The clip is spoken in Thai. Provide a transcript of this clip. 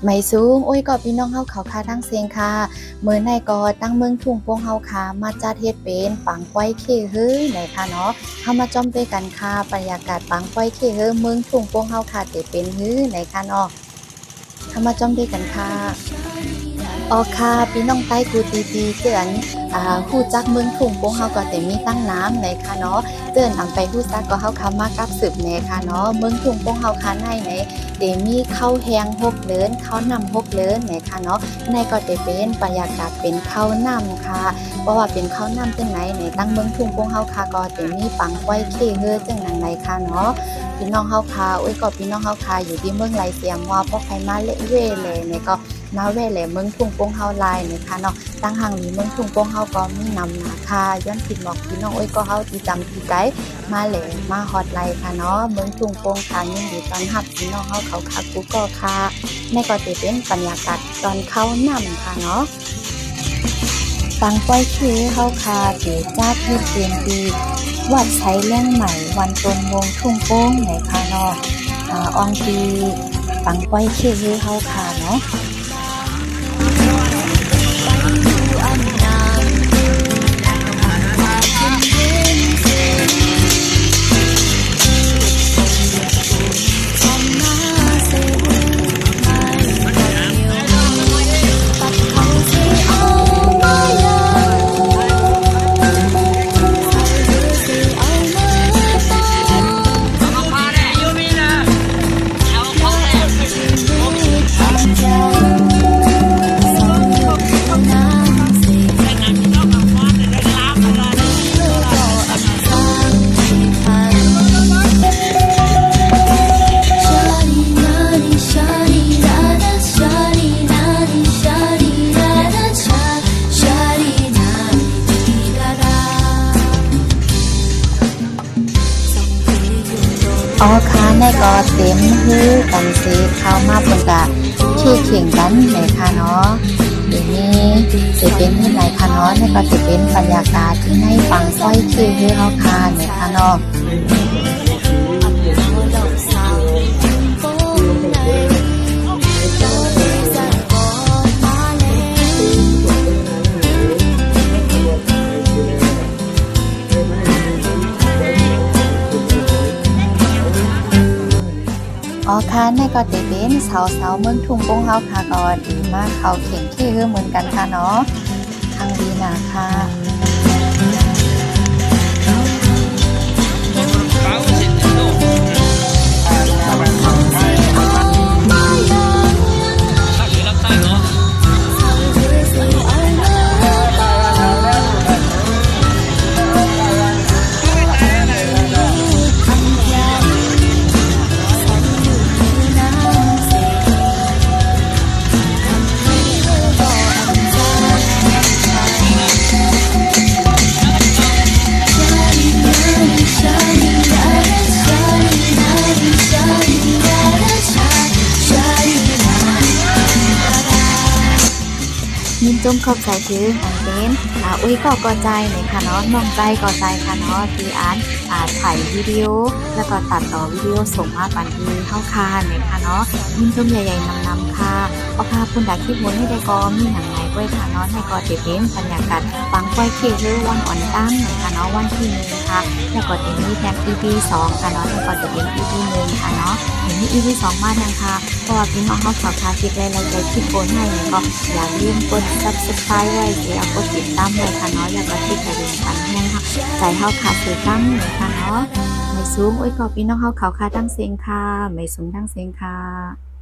ไม่สูงอุ้ยก็พี่น้องเฮาเขาคาทั้งเสียงค่ะมื้อในก็ตั้งเมืองทุ่งโป่งเฮาค่ะมาจัดเฮ็ดเป็นปังป้อยเคเฮ้ยไหนค่ะเนาะเฮามาจ้อมด้วยกันค่ะบรรยากาศปังป้อยเคเฮ้ยเมืองทุ่งโป่งเฮาค่ะจะเป็นฮื้อไหนค่ะเนาะเฮามาจ้อมด้วยกันค่ะอ๋อค่ะพี่น้องใต้กูตีเตือนฮู้จักเมืองทุ่งโป่งเฮาก็แต่มีตั้งน้ำไหนค่ะเนาะเตือนนำไปฮู้จักก็เฮาค่ะมากับสืบแหน่ค่ะเนาะเมืองทุ่งโป่งเฮาค่ะในไหนเดมีข้าวแห้ง6เดือนข้าวนำ6เดือนไหนค่ะเนาะในก็จะเป็นบรรยากาศเป็นข้าวนำค่ะเพราะว่าเป็นข้าวนำจังไหนในตั้งเมืองทุ่งโป่งเฮาค่ะก็จะมีปังไว้เคเฮอจังนั้นไหนค่ะเนาะพี่น้องเฮาค่ะโอ้ยก็พี่น้องเฮาค่ะอยู่ที่เมืองไหลเสียงว่าพวกใครมาเละเว่เลยเนี่ยก็มาแว่แหละเมืองทุ่งโป่งเฮาลายนะคะเนาะตั้งห่างนี้เมืองทุ่งโป่งเฮาก็มีนำนาคาย้อนผิดบอกพี่น้องโอ้ยก็เฮาที่จำที่ไกด์มาแหละมาฮอดไลค่ะเนาะเมืองทุ่งโป่งค่ะยินดีต้อนรับพี่น้องเฮาเขาค่ะกูก็ค่ะในก็จะเป็นบรรยากาศตอนเข้านำค่ะเนาะปังป้อยเคเฮาค่ะเดจ้าที่เปลี่ยนปีวัดใช้แรงใหม่วันตนวงทุ่งโป่งไหนค่ะเนาะอองปีปังป้อยเคเฮาค่ะเนาะอ๋อค่ะในก็เต็มฮื้อกันสิเข้ามาเพิ่นก็ขี้เข่งกันเลยค่ะเนาะเดี๋ยวนี้จะเป็นที่ไหนค่ะเนาะนี่ก็จะเป็นบรรยากาศที่ให้ฟังสร้อยขี้ฮื้อเฮาค่ะเนี่ยค่ะเนาะอ๋อค่ะในก็จะเป็นสาวๆเมืองทุ่งโป่งเฮาค่ะก็ดีมากเขาเข่งขี้คือเหมือนกันค่ะเนาะทางดีนาค่ะยินจมขอบใจคืออันเป็นอุ้ยก็ใจเลยค่ะเนาะน้องใจก็ใจค่ะเนาะที่ถ่ายวิดีโอแล้วก็ตัดต่อวิดีโอส่งมาปันทีเข้าค่ะเลยค่ะเนาะยินจมใหญ่ๆนำๆค่ะเอาพาคุณดาคิดวนให้ได้ก็มีหนังไหนไว้ค่ะเนาะในก็จะเป็นบรรยากาศปังไว้เคหรือวันอ่อนตั้งเลยค่ะเนาะวันที่1ค่ะแล้วก็จะมีแพ็ก EP 2ค่ะเนาะแล้วก็จะเป็น EP 1ค่ะเนาะเห็นมี EP 2มายังค่ะเพราะว่าพี่น้องเขาข่าวคลิปอะไรใจคิดโอนให้ก็อย่าลืมกด Subscribe ไว้เดี๋ยวกดติดตามไว้ค่ะเนาะแล้วก็ที่กระดิ่งกันแห้งค่ะใจเฮาขาดเสียตั้งเลยค่ะเนาะไม่สูงโอ้ยก็พี่น้องเฮาเขาค่ะตั้งเสียงค่ะไม่สูงตั้งเสียงค่ะ